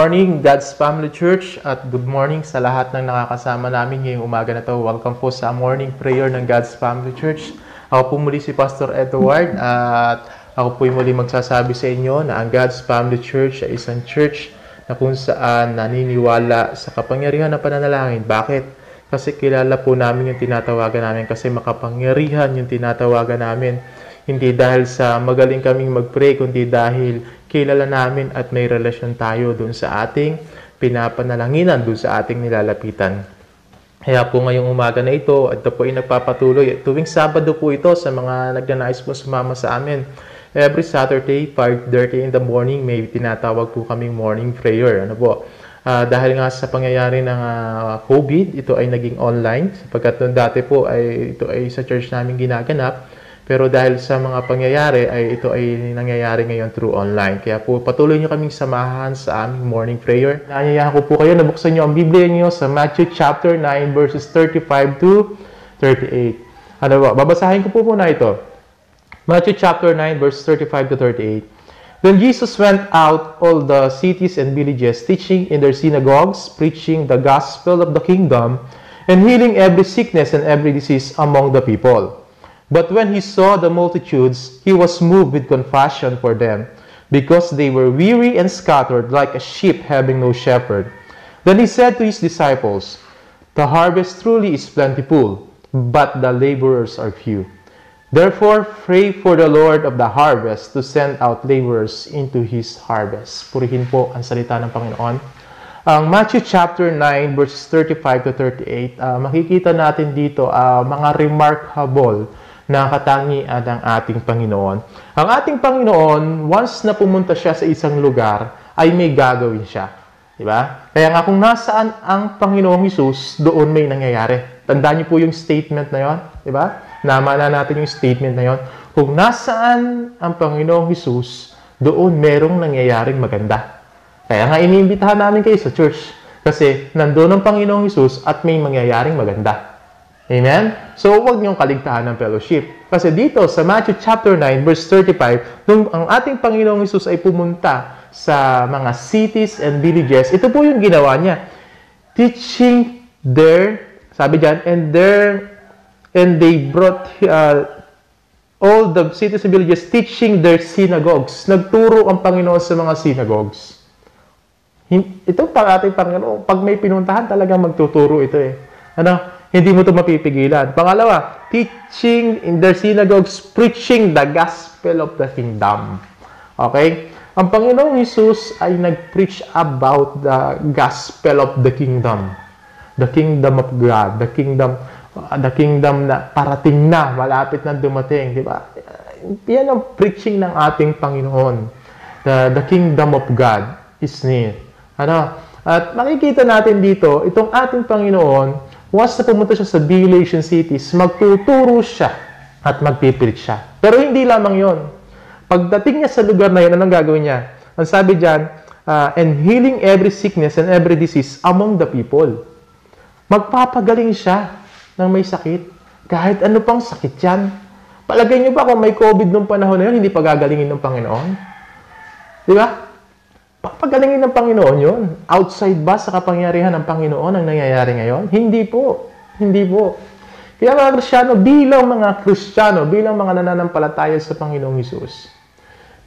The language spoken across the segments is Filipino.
morning, God's Family Church, at good morning sa lahat ng nakakasama namin ngayong umaga na to. Welcome po sa morning prayer ng God's Family Church. Ako po muli si Pastor Edward at ako po muli magsasabi sa inyo na ang God's Family Church ay isang church na kung saan naniniwala sa kapangyarihan ng pananalangin. Bakit? Kasi kilala po namin yung tinatawagan namin kasi makapangyarihan yung tinatawagan namin. Hindi dahil sa magaling kaming mag-pray, kundi dahil kilala namin at may relasyon tayo dun sa ating pinapanalanginan, dun sa ating nilalapitan. Kaya po ngayong umaga na ito po ay nagpapatuloy. Tuwing Sabado po ito sa mga nagnanais po sumama sa amin. Every Saturday, 5:30 in the morning, may tinatawag po kaming morning prayer. Ano po? Dahil nga sa pangyayari ng COVID, ito ay naging online. Sapagkat dati po ay ito ay sa church namin ginaganap. Pero dahil sa mga pangyayari, ito ay nangyayari ngayon through online. Kaya po patuloy nyo kaming samahan sa aming morning prayer. Naanyayahan ko po kayo na buksan nyo ang Biblia nyo sa Matthew chapter 9 verses 35 to 38. Ano ba? Babasahin ko po muna ito. Matthew chapter 9 verses 35 to 38. Then Jesus went out all the cities and villages, teaching in their synagogues, preaching the gospel of the kingdom, and healing every sickness and every disease among the people. But when he saw the multitudes, he was moved with compassion for them, because they were weary and scattered like a sheep having no shepherd. Then he said to his disciples, "The harvest truly is plentiful, but the laborers are few. Therefore, pray for the Lord of the harvest to send out laborers into his harvest." Purihin po ang salita ng Panginoon. Ang Matthew chapter 9 verses 35 to 38, makikita natin dito mga remarkable na katangian ng ating Panginoon. Ang ating Panginoon, once na pumunta siya sa isang lugar, ay may gagawin siya. Diba? Kaya nga kung nasaan ang Panginoong Hesus, doon may nangyayari. Tandaan niyo po yung statement na yon, diba? Namana natin yung statement na yon. Kung nasaan ang Panginoong Hesus, doon merong nangyayaring maganda. Kaya nga iniimbitahan namin kayo sa church. Kasi nandun ang Panginoong Hesus at may mangyayaring maganda. Amen? So, huwag niyong kaligtaan ng fellowship. Kasi dito, sa Matthew chapter 9, verse 35, nung ang ating Panginoong Hesus ay pumunta sa mga cities and villages, ito po yung ginawa niya. Teaching their, sabi dyan, and they brought all the cities and villages, teaching their synagogues. Nagturo ang Panginoon sa mga synagogues. Ito pang ating Panginoon, pag may pinuntahan, talagang magtuturo ito eh. Hindi mo ito mapipigilan. Pangalawa, teaching in their synagogues, preaching the gospel of the kingdom. Okay? Ang Panginoong Hesus ay nag-preach about the gospel of the kingdom. The kingdom of God. The kingdom na parating na, malapit na dumating. Diba? Yan ang preaching ng ating Panginoon. The kingdom of God is near. At makikita natin dito, itong ating Panginoon, once na pumunta siya sa village and cities, magtuturo siya at magpipilit siya. Pero hindi lamang yon. Pagdating niya sa lugar na yun, anong gagawin niya? Ang sabi dyan, and healing every sickness and every disease among the people. Magpapagaling siya ng may sakit. Kahit ano pang sakit yan. Palagay niyo ba kung may COVID nung panahon na yun, hindi pa gagalingin ng Panginoon? Di ba? Papagalingin ng Panginoon yun. Outside ba sa kapangyarihan ng Panginoon ang nangyayari ngayon? Hindi po. Hindi po. Kaya mga Kristiyano, bilang mga nananampalataya sa Panginoong Hesus,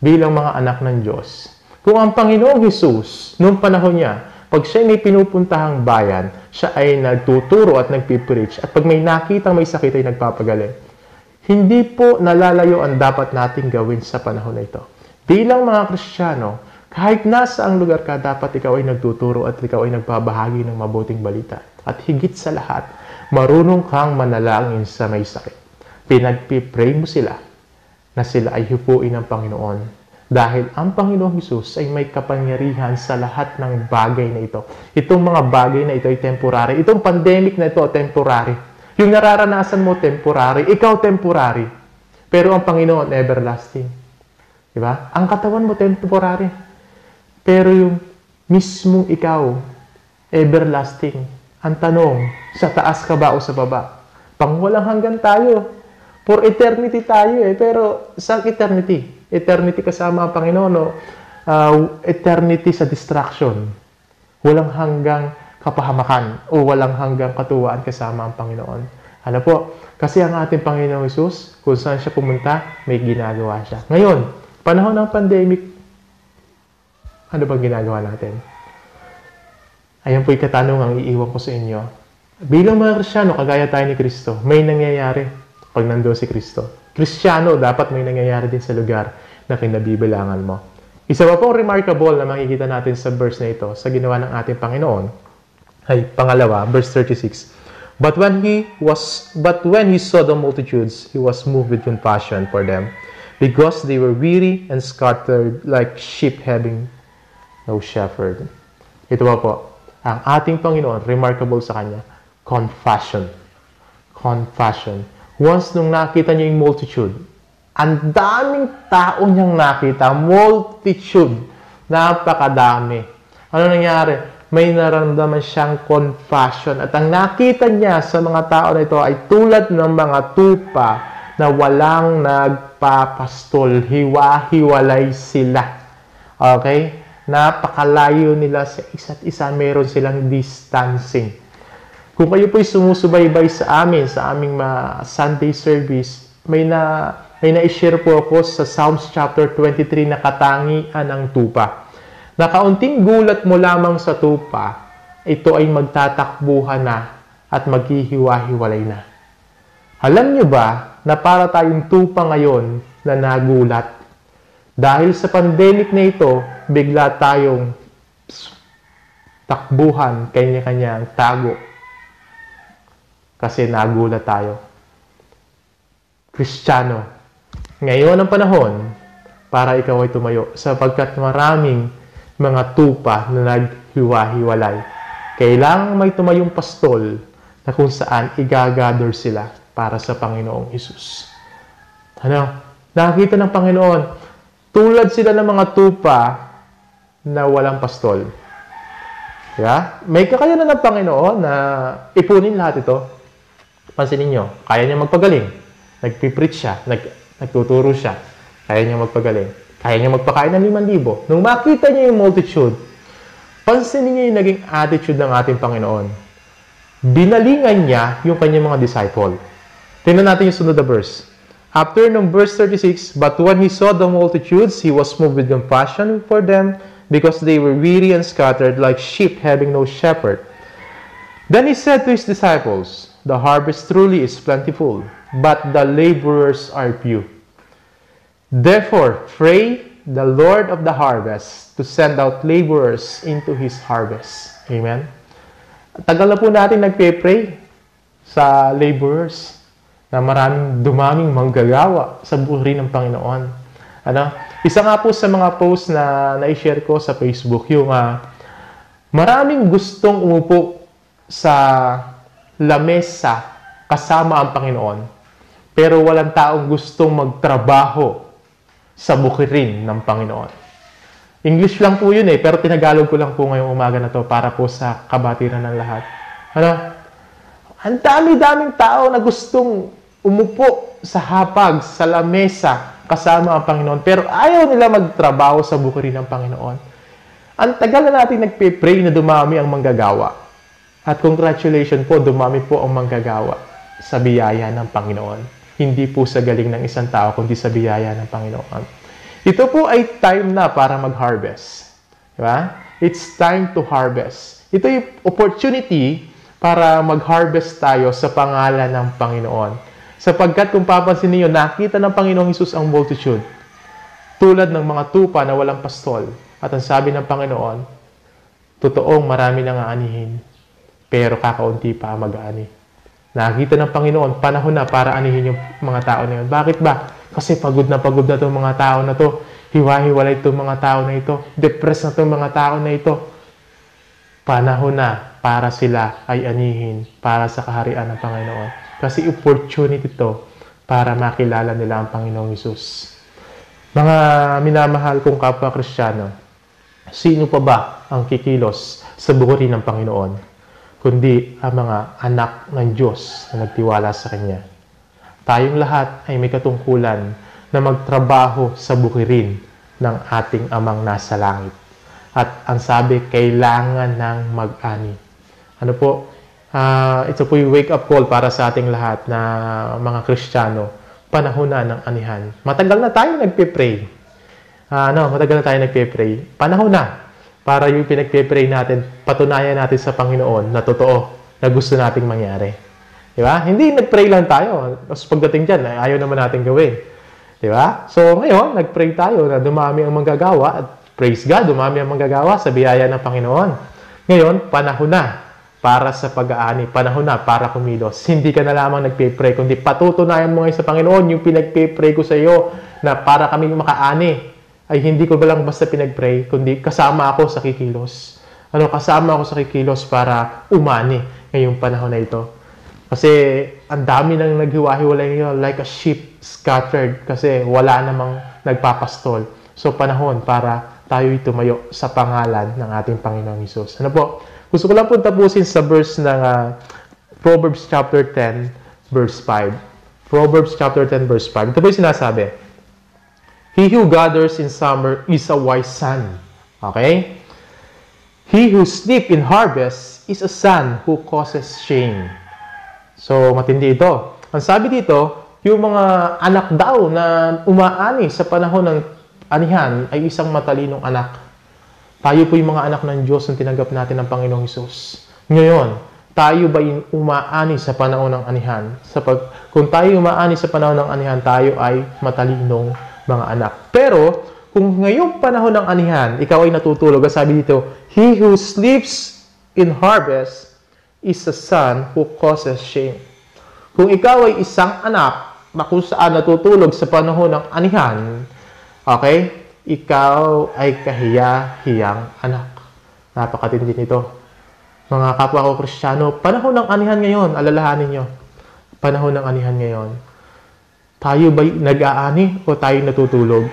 bilang mga anak ng Diyos, kung ang Panginoong Hesus, noong panahon niya, pag siya may pinupuntahang bayan, siya ay nagtuturo at nagpipreach, at pag may nakitang may sakit ay nagpapagaling, hindi po nalalayo ang dapat nating gawin sa panahon na ito. Bilang mga Kristiyano, kahit nasa ang lugar ka, dapat ikaw ay nagtuturo at ikaw ay nagpabahagi ng mabuting balita. At higit sa lahat, marunong kang manalangin sa may sakit. Pinagpipray mo sila na sila ay hipuin ng Panginoon. Dahil ang Panginoong Hesus ay may kapangyarihan sa lahat ng bagay na ito. Itong mga bagay na ito ay temporary. Itong pandemic na ito, temporary. Yung nararanasan mo, temporary. Ikaw, temporary. Pero ang Panginoon, everlasting. Diba? Ang katawan mo, temporary. Pero yung mismong ikaw, everlasting. Ang tanong, sa taas ka ba o sa baba? Pangwalang hanggan tayo. For eternity tayo eh. Pero sa eternity? Eternity kasama ang Panginoon, no? Eternity sa distraction. Walang hanggang kapahamakan o walang hanggang katuwaan kasama ang Panginoon. Ano po? Kasi ang ating Panginoong Hesus, kung saan siya pumunta, may ginagawa siya. Ngayon, panahon ng pandemic, ano bang ginagawa natin? Ayan po yung katanungang iiwan ko sa inyo. Bilang mga Kristiyano, kagaya tayo ni Kristo, may nangyayari pag nandoon si Kristo. Kristiyano, dapat may nangyayari din sa lugar na kinabibilangan mo. Isa pa pong remarkable na makikita natin sa verse na ito, sa ginawa ng ating Panginoon, ay pangalawa, verse 36. But when he saw the multitudes, he was moved with compassion for them, because they were weary and scattered like sheep having no shepherd. Ito po, ang ating Panginoon, remarkable sa Kanya, compassion. Compassion. Once nung nakita niya yung multitude, ang daming tao niyang nakita, multitude, napakadami. Ano nangyari? May naramdaman siyang compassion. At ang nakita niya sa mga tao na ito ay tulad ng mga tupa na walang nagpapastol. Hiwa-hiwalay sila. Okay? Napakalayo nila sa isa't isa. Meron silang distancing. Kung kayo po'y sumusubaybay sa aming Sunday service, may na-share po ako sa Psalms chapter 23 na katangian ng tupa. Na kaunting gulat mo lamang sa tupa, ito ay magtatakbuhan na at maghihiwa-hiwalay na. Alam niyo ba na para tayong tupa ngayon na nagulat? Dahil sa pandemic na ito, bigla tayong takbuhan, kanya-kanyang tago. Kasi nagulat tayo. Kristiyano, ngayon ang panahon para ikaw ay tumayo sapagkat maraming mga tupa na naghiwa-hiwalay. Kailangan may tumayong pastol na kung saan igagather sila para sa Panginoong Hesus. Ano? Nakita ng Panginoon, tulad sila ng mga tupa na walang pastol. Yeah? May kakayanan ng Panginoon na ipunin lahat ito. Pansinin nyo, kaya niya magpagaling. Nagpipreach siya, nagtuturo siya. Kaya niya magpagaling. Kaya niya magpakain ng 5,000. Nung makita niya yung multitude, pansinin niya yung naging attitude ng ating Panginoon. Binalingan niya yung kanyang mga disciple. Tingnan natin yung sunod na verse. After nung verse 36, but when he saw the multitudes, he was moved with compassion for them, because they were weary and scattered like sheep having no shepherd. Then he said to his disciples, the harvest truly is plentiful, but the laborers are few. Therefore, pray the Lord of the harvest to send out laborers into His harvest. Amen? Tagal na po natin nagpe-pray sa laborers na dumaming manggagawa sa buhay ng Panginoon. Ano? Isa nga po sa mga posts na na-share ko sa Facebook, yung maraming gustong umupo sa lamesa kasama ang Panginoon, pero walang taong gustong magtrabaho sa bukirin ng Panginoon. English lang po yun pero tinagalog ko lang po ngayong umaga na to para po sa kabatiran ng lahat. Ano? Ang dami-daming tao na gustong umupo sa hapag, sa lamesa, kasama ang Panginoon, pero ayaw nila magtrabaho sa bukirin ng Panginoon. Ang tagal na natin nagpe-pray na dumami ang manggagawa. At congratulations po, dumami po ang manggagawa sa biyaya ng Panginoon. Hindi po sa galing ng isang tao, kundi sa biyaya ng Panginoon. Ito po ay time na para mag-harvest. Diba? It's time to harvest. Ito yung opportunity para mag-harvest tayo sa pangalan ng Panginoon. Sapagkat kung papansin niyo, nakita ng Panginoong Hesus ang multitude. Tulad ng mga tupa na walang pastol. At ang sabi ng Panginoon, totoong marami nang aanihin, pero kakaunti pa mag-aani. Nakita ng Panginoon, panahon na para anihin yung mga tao na yun. Bakit ba? Kasi pagod na itong mga tao na to. Hiwa-hiwalay itong mga tao na ito. Depressed na itong mga tao na ito. Panahon na para sila ay anihin para sa kaharian ng Panginoon. Kasi opportunity ito para makilala nila ang Panginoong Hesus. Mga minamahal kong kapwa Kristiyano, sino pa ba ang kikilos sa bukirin ng Panginoon? Kundi ang mga anak ng Diyos na nagtiwala sa Kanya. Tayong lahat ay may katungkulan na magtrabaho sa bukirin ng ating Amang nasa langit. At ang sabi, kailangan ng mag-ani. Ano po? Ito po yung wake-up call para sa ating lahat na mga Kristiyano. Panahon na ng anihan. Matagal na tayo nagpe-pray. Matagal na tayo nagpe-pray. Panahon na para yung pinagpe-pray natin, patunayan natin sa Panginoon na totoo, na gusto nating mangyari. Di ba? Hindi nag-pray lang tayo. Tapos pagdating dyan, ayaw naman natin gawin. Di ba? So ngayon, nag-pray tayo na dumami ang manggagawa at praise God, dumami ang manggagawa sa biyaya ng Panginoon. Ngayon, panahon na para sa pag-aani. Panahon na para kumilos. Hindi ka na lamang nagpe-pray, kundi patutunayan mo ngayon sa Panginoon yung pinagpe-pray ko sa iyo na para kami makaani. Ay hindi ko ba lang basta pinag-pray, kundi kasama ako sa kikilos. Kasama ako sa kikilos para umani ngayong panahon na ito. Kasi ang dami nang naghiwa-hiwalay ngayon, like a sheep scattered, kasi wala namang nagpapastol. So panahon para tayo tumayo sa pangalan ng ating Panginoong Hesus. Ano po? Gusto ko lang po tapusin sa verse ng Proverbs chapter 10, verse 5. Proverbs chapter 10, verse 5. Ito po yung sinasabi. He who gathers in summer is a wise son. Okay? He who sleeps in harvest is a son who causes shame. So, matindi ito. Ang sabi dito, yung mga anak daw na umaani sa panahon ng anihan ay isang matalinong anak. Tayo po yung mga anak ng Diyos na tinanggap natin ng Panginoong Hesus. Ngayon, tayo ba yung umaani sa panahon ng anihan? Kung tayo umaani sa panahon ng anihan, tayo ay matalinong mga anak. Pero, kung ngayong panahon ng anihan, ikaw ay natutulog, sabi dito, he who sleeps in harvest is a son who causes shame. Kung ikaw ay isang anak na kung saan natutulog sa panahon ng anihan, okay, ikaw ay kahiya-hiyang anak. Napakatindi nito. Mga kapwa ko Kristiyano, panahon ng anihan ngayon, alalahanin nyo, panahon ng anihan ngayon, tayo ba nag-aani o tayo natutulog?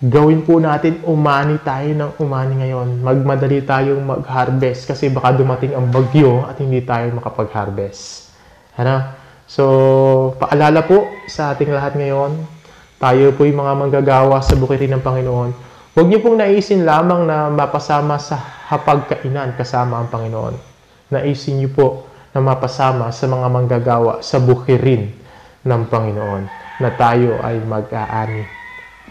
Gawin po natin, umani tayo ng umani ngayon. Magmadali tayong mag-harvest kasi baka dumating ang bagyo at hindi tayo makapag-harvest. So, paalala po sa ating lahat ngayon, tayo po yung mga manggagawa sa bukirin ng Panginoon. Huwag niyo pong naisin lamang na mapasama sa hapagkainan kasama ang Panginoon. Naisin niyo po na mapasama sa mga manggagawa sa bukirin ng Panginoon na tayo ay mag-aani.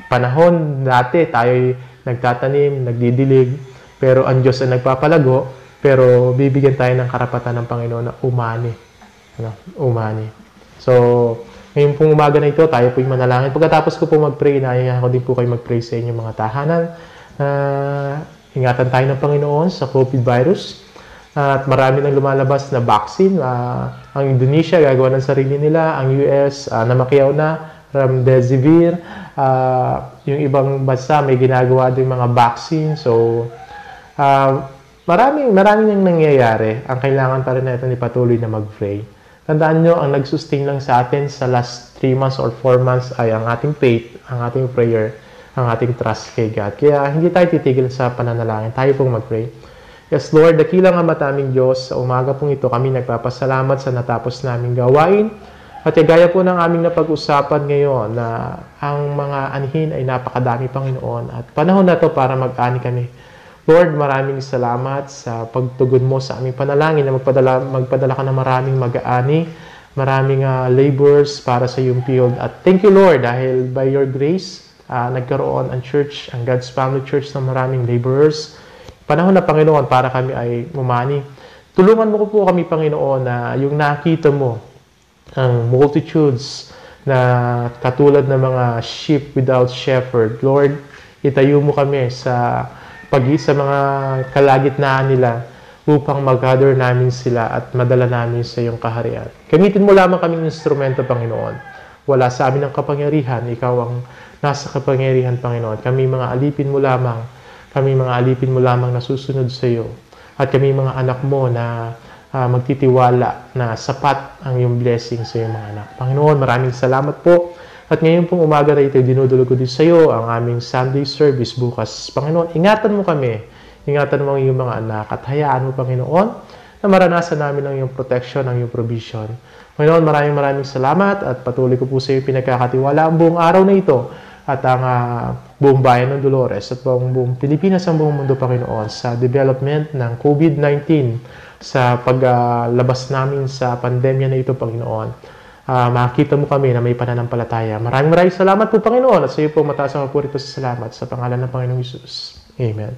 Panahon dati tayo ay nagtatanim, nagdidilig, pero ang Diyos ay nagpapalago, pero bibigyan tayo ng karapatan ng Panginoon na umani. Umani. So, ngayon pong umaga na ito, tayo po yung manalangin. Pagkatapos ko po mag-pray, naiyahan ko din po kayo mag-pray sa inyong mga tahanan. Ingatan tayo ng Panginoon sa COVID virus. At marami nang lumalabas na vaccine. Ang Indonesia, gagawa ng sarili nila. Ang US, namakyaw na. Remdesivir. Yung ibang bansa, may ginagawa din mga vaccine. So, maraming nang nangyayari. Ang kailangan pa rin natin ipatuloy na mag-pray. Tandaan nyo, ang nag-sustain lang sa atin sa last 3 months or 4 months ay ang ating faith, ang ating prayer, ang ating trust kay God. Kaya hindi tayo titigil sa pananalangin. Tayo pong mag-pray. Yes, Lord, dakilang Ama naming Diyos, sa umaga pong ito kami nagpapasalamat sa natapos naming gawain. At gaya po ng aming napag-usapan ngayon na ang mga anhin ay napakadami, Panginoon. At panahon na to para mag-ani kami. Lord, maraming salamat sa pagtugon mo sa aming panalangin na magpadala ka ng maraming mag-aani, maraming laborers para sa iyong field. At thank you, Lord, dahil by your grace, nagkaroon ang church, ang God's Family Church ng maraming laborers. Panahon na, Panginoon, para kami ay umani. Tulungan mo po kami, Panginoon, na yung nakita mo, ang multitudes na katulad ng mga sheep without shepherd. Lord, itayo mo kami sa mga kalagitnaan nila upang mag-gather namin sila at madala namin sa iyong kaharian. Gamitin mo lamang kaming instrumento, Panginoon. Wala sa amin ang kapangyarihan. Ikaw ang nasa kapangyarihan, Panginoon. Kami mga alipin mo lamang. Kami mga alipin mo lamang na susunod sa iyo. At kami mga anak mo na magtitiwala na sapat ang iyong blessing sa iyong mga anak. Panginoon, maraming salamat po. At ngayon pong umaga na ito, dinudulog ko din sa iyo ang aming Sunday service bukas. Panginoon, ingatan mo kami. Ingatan mo ang iyong mga anak. At hayaan mo, Panginoon, na maranasan namin ang iyong protection, ang iyong provision. Panginoon, maraming salamat at patuloy ko po sa iyo pinagkakatiwala ang buong araw na ito. At ang buong bayan ng Dolores at buong Pilipinas ang buong mundo, Panginoon, sa development ng COVID-19, sa paglabas namin sa pandemya na ito, Panginoon. Makita mo kami na may pananampalataya. Maraming salamat po, Panginoon, at sa iyo po mataas ang papuri sa salamat sa pangalan ng Panginoong Jesus. Amen.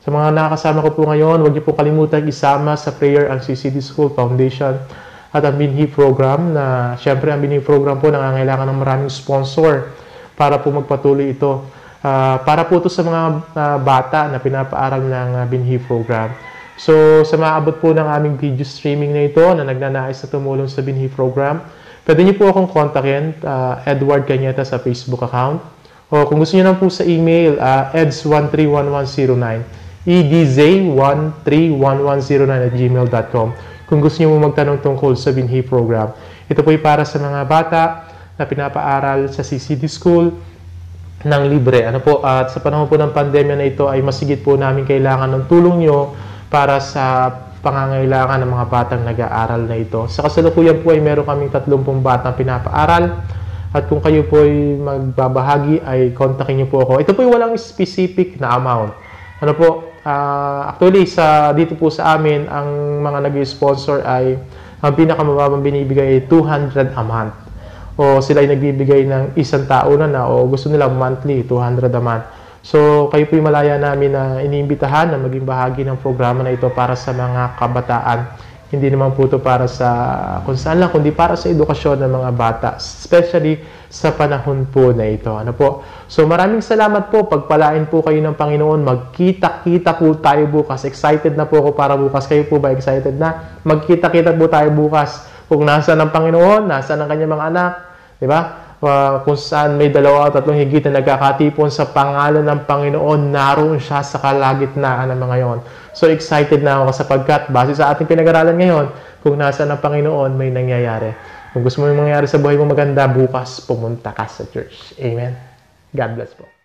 Sa mga nakakasama ko po ngayon, huwag niyo po kalimutan isama sa prayer ang CCD School Foundation at ang Binhi Program na, syempre, ang Binhi Program po nangangailangan ng maraming sponsor para po magpatuloy ito. Para po ito sa mga bata na pinapaaral ng Binhi Program. So, sa maabot po ng aming video streaming na ito na nagnanais na tumulong sa Binhi Program, pwede niyo po akong kontakin, Edward Cañeta sa Facebook account. O kung gusto niyo lang po sa email, eds131109, edz131109@gmail.com. Kung gusto niyo magtanong tungkol sa Binhi Program. Ito po ay para sa mga bata na pinapaaral sa CCD School ng libre. At sa panahon po ng pandemya na ito ay masigit po namin kailangan ng tulong nyo para sa pangangailangan ng mga batang nag-aaral na ito. Sa kasalukuyan po ay meron kaming 30 batang pinapaaral. At kung kayo po ay magbabahagi ay kontakin nyo po ako. Ito po ay walang specific na amount. Actually, dito po sa amin, ang mga nag-sponsor ay ang pinakamababang binibigay ay 200 a month. O sila ay nagbibigay ng isang taon na o gusto nila monthly, 200 a month. So, kayo po'y malaya namin na iniimbitahan na maging bahagi ng programa na ito para sa mga kabataan. Hindi naman po ito para sa kung saan lang, kundi para sa edukasyon ng mga bata, especially sa panahon po na ito. So, maraming salamat po. Pagpalain po kayo ng Panginoon. Magkita-kita po tayo bukas. Excited na po ako para bukas. Kayo po ba excited na? Magkita-kita po tayo bukas. Kung nasaan ang Panginoon, nasaan ang kanyang mga anak, di ba? Kung saan may 2 o 3 higit na nagkakatipon sa pangalan ng Panginoon, naroon siya sa kalagitnaan ng mga yon. So excited na ako sapagkat base sa ating pinag-aralan ngayon, kung nasaan ang Panginoon, may nangyayari. Kung gusto mo yung mangyayari sa buhay mo maganda, bukas pumunta ka sa church. Amen. God bless po.